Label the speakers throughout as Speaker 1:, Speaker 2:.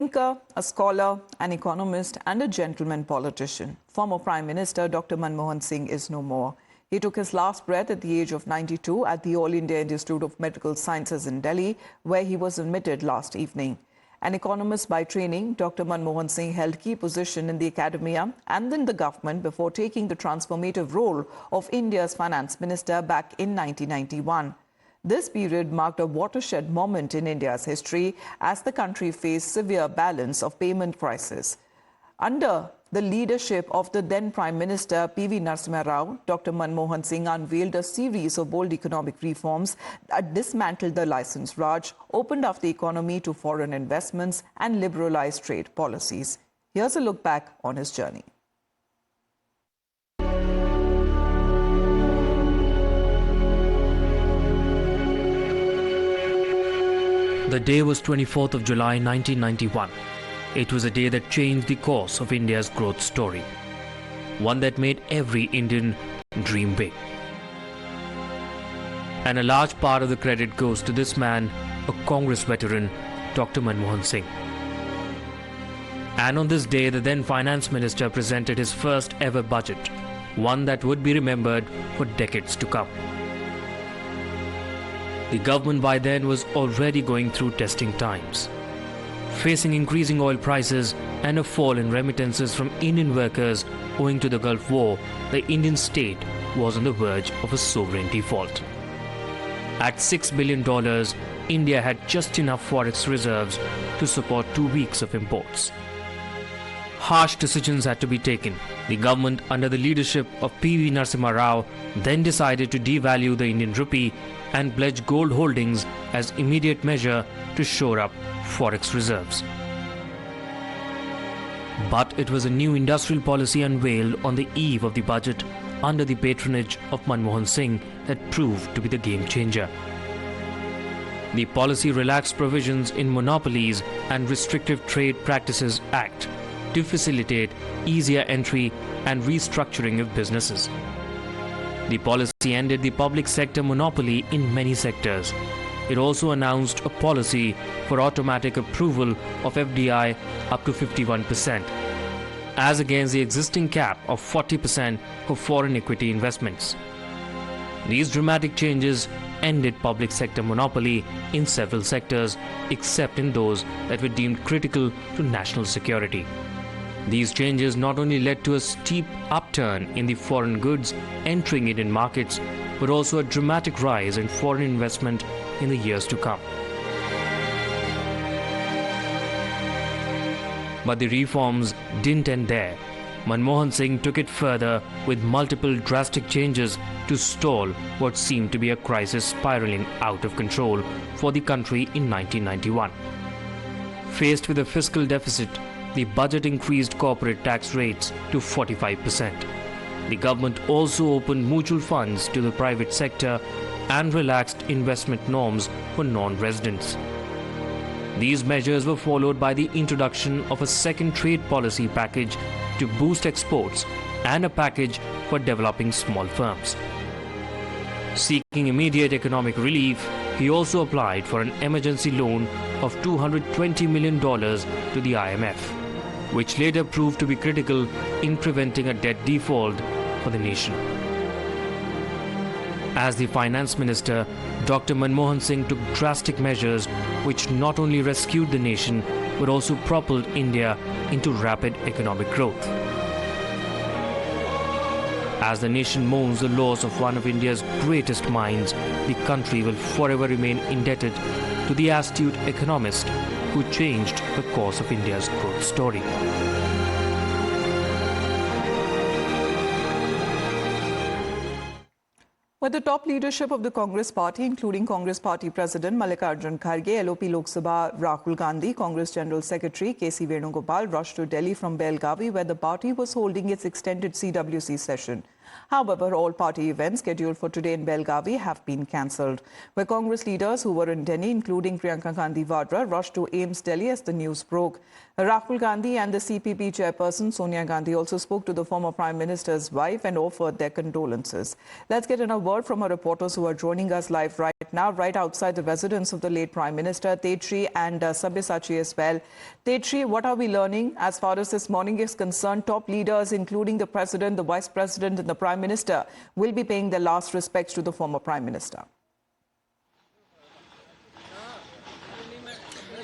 Speaker 1: Thinker, a scholar, an economist and a gentleman politician. Former Prime Minister Dr. Manmohan Singh is no more. He took his last breath at the age of 92 at the All India Institute of Medical Sciences in Delhi, where he was admitted last evening. An economist by training, Dr. Manmohan Singh held key position in the academia and in the government before taking the transformative role of India's finance minister back in 1991. This period marked a watershed moment in India's history as the country faced severe balance of payment crisis. Under the leadership of the then Prime Minister P.V. Narasimha Rao, Dr. Manmohan Singh unveiled a series of bold economic reforms that dismantled the licence Raj, opened up the economy to foreign investments and liberalized trade policies. Here's a look back on his journey.
Speaker 2: The day was 24th of July 1991. It was a day that changed the course of India's growth story. One that made every Indian dream big. And a large part of the credit goes to this man, a Congress veteran, Dr. Manmohan Singh. And on this day, the then Finance Minister presented his first ever budget, one that would be remembered for decades to come. The government by then was already going through testing times. Facing increasing oil prices and a fall in remittances from Indian workers owing to the Gulf War, the Indian state was on the verge of a sovereign default. At $6 billion, India had just enough forex reserves to support 2 weeks of imports. Harsh decisions had to be taken. The government, under the leadership of P.V. Narasimha Rao, then decided to devalue the Indian rupee and pledge gold holdings as immediate measure to shore up forex reserves. But it was a new industrial policy unveiled on the eve of the budget under the patronage of Manmohan Singh that proved to be the game changer. The policy relaxed provisions in Monopolies and Restrictive Trade Practices Act to facilitate easier entry and restructuring of businesses. The policy ended the public sector monopoly in many sectors. It also announced a policy for automatic approval of FDI up to 51%, as against the existing cap of 40% for foreign equity investments. These dramatic changes ended public sector monopoly in several sectors, except in those that were deemed critical to national security. These changes not only led to a steep upturn in the foreign goods entering Indian markets, but also a dramatic rise in foreign investment in the years to come. But the reforms didn't end there. Manmohan Singh took it further with multiple drastic changes to stall what seemed to be a crisis spiraling out of control for the country in 1991. Faced with a fiscal deficit, the budget increased corporate tax rates to 45%. The government also opened mutual funds to the private sector and relaxed investment norms for non-residents. These measures were followed by the introduction of a second trade policy package to boost exports and a package for developing small firms. Seeking immediate economic relief, he also applied for an emergency loan of $220 million to the IMF, which later proved to be critical in preventing a debt default for the nation. As the finance minister, Dr. Manmohan Singh took drastic measures which not only rescued the nation but also propelled India into rapid economic growth. As the nation mourns the loss of one of India's greatest minds, the country will forever remain indebted to the astute economist who changed the course of India's growth story.
Speaker 1: With the top leadership of the Congress party, including Congress party president Mallikarjun Kharge, LOP Lok Sabha Rahul Gandhi, Congress General Secretary K.C. Venugopal rushed to Delhi from Belgavi, where the party was holding its extended CWC session. However, all party events scheduled for today in Belgavi have been cancelled, where Congress leaders who were in Delhi, including Priyanka Gandhi Vadra, rushed to AIIMS Delhi as the news broke. Rahul Gandhi and the CPP chairperson Sonia Gandhi also spoke to the former Prime Minister's wife and offered their condolences. Let's get in a word from our reporters who are joining us live right now, right outside the residence of the late Prime Minister, Tetri and Sabyasachi as well. Tetri, what are we learning as far as this morning is concerned? Top leaders, including the President, the Vice President and the Prime Minister, will be paying their last respects to the former Prime Minister.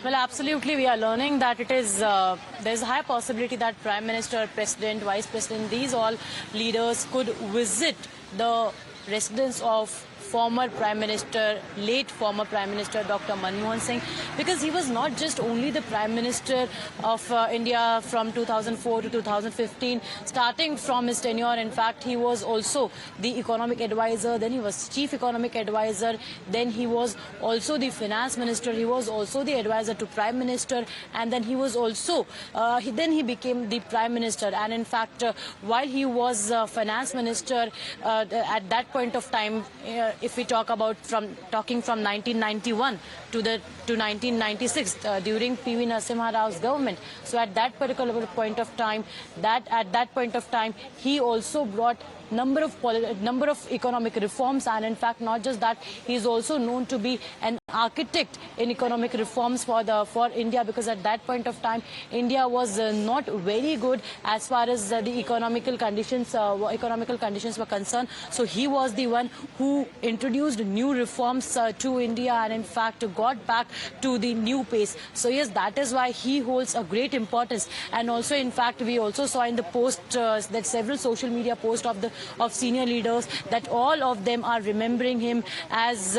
Speaker 3: Well, absolutely. We are learning that there's a high possibility that Prime Minister, President, Vice President, these all leaders could visit the residence of late former Prime Minister Dr. Manmohan Singh, because he was not just only the Prime Minister of India from 2004 to 2015. Starting from his tenure, in fact, he was also the economic advisor, then he was chief economic advisor, then he was also the finance minister, he was also the advisor to Prime Minister, and then he was also, he became the Prime Minister. And in fact, while he was finance minister at that point of time, if we talk about talking from 1991 to 1996 during P.V. Narasimha Rao's government. So at that particular point of time, he also brought number of economic reforms, and in fact not just that, he is also known to be an architect in economic reforms for India, because at that point of time India was not very good as far as the economical conditions were concerned. So he was the one who introduced new reforms to India and in fact got back to the new pace. So yes, that is why he holds a great importance. And also in fact we also saw in the post that several social media posts of senior leaders that all of them are remembering him as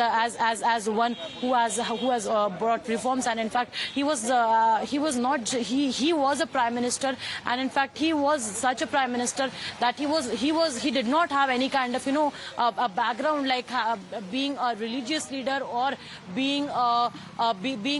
Speaker 3: one who has brought reforms. And in fact he was a prime minister, and in fact he was such a prime minister that he did not have any kind of a background like being a religious leader or being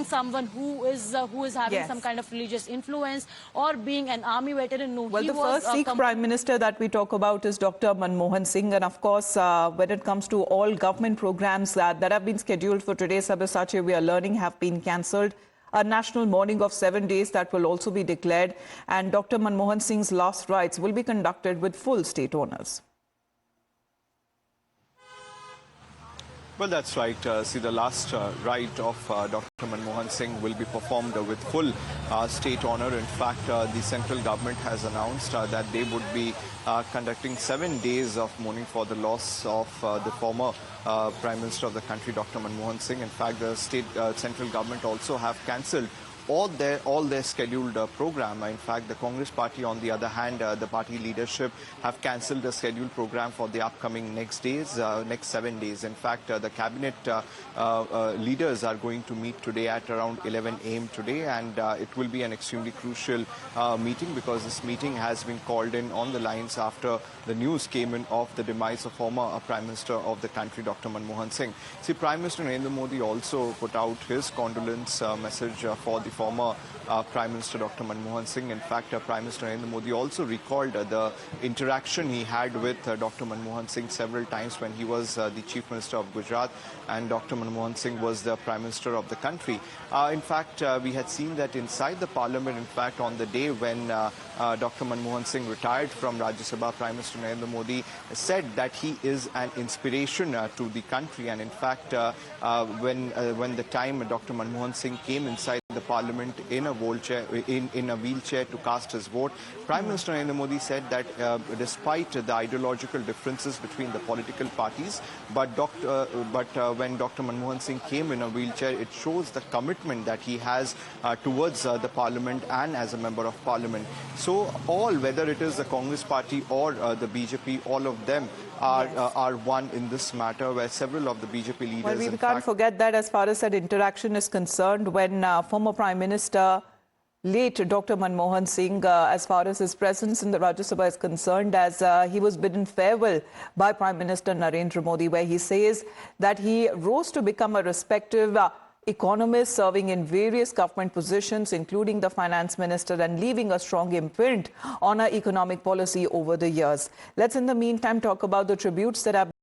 Speaker 3: someone who is having some kind of religious influence or being an army veteran. No,
Speaker 1: well, the first Sikh Prime Minister that we talk about is Dr. Manmohan Singh, and of course when it comes to all government programs that have been scheduled for today, Sabyasachi, we are learning have been cancelled. A national mourning of 7 days that will also be declared, and Dr. Manmohan Singh's last rites will be conducted with full state honours.
Speaker 4: Well, that's right. See, the last rite of Dr. Manmohan Singh will be performed with full state honour. In fact, the central government has announced that they would be conducting 7 days of mourning for the loss of the former Prime Minister of the country, Dr. Manmohan Singh. In fact, the central government also have cancelled all their scheduled program. In fact, the Congress party, on the other hand, the party leadership have cancelled the scheduled program for the upcoming next 7 days. In fact, the cabinet leaders are going to meet today at around 11 a.m. today, and it will be an extremely crucial meeting, because this meeting has been called in on the lines after the news came in of the demise of former Prime Minister of the country, Dr. Manmohan Singh. See, Prime Minister Narendra Modi also put out his condolence message for the former Prime Minister Dr. Manmohan Singh. In fact, Prime Minister Narendra Modi also recalled the interaction he had with Dr. Manmohan Singh several times when he was the Chief Minister of Gujarat and Dr. Manmohan Singh was the Prime Minister of the country. In fact, we had seen that inside the Parliament, in fact, on the day when Dr. Manmohan Singh retired from Rajya Sabha, Prime Minister Narendra Modi said that he is an inspiration to the country. And in fact, when the time Dr. Manmohan Singh came inside the Parliament in a wheelchair to cast his vote, Prime Minister Narendra Modi said that despite the ideological differences between the political parties, but when Dr. Manmohan Singh came in a wheelchair, it shows the commitment that he has towards the Parliament and as a member of Parliament. So whether it is the Congress party or the BJP, all of them are one in this matter, where several of the BJP leaders...
Speaker 1: Well, we can't forget that as far as that interaction is concerned, when former Prime Minister, late Dr. Manmohan Singh, as far as his presence in the Rajya Sabha is concerned, as he was bidden farewell by Prime Minister Narendra Modi, where he says that he rose to become a respected economist serving in various government positions, including the finance minister, and leaving a strong imprint on our economic policy over the years. Let's in the meantime talk about the tributes that have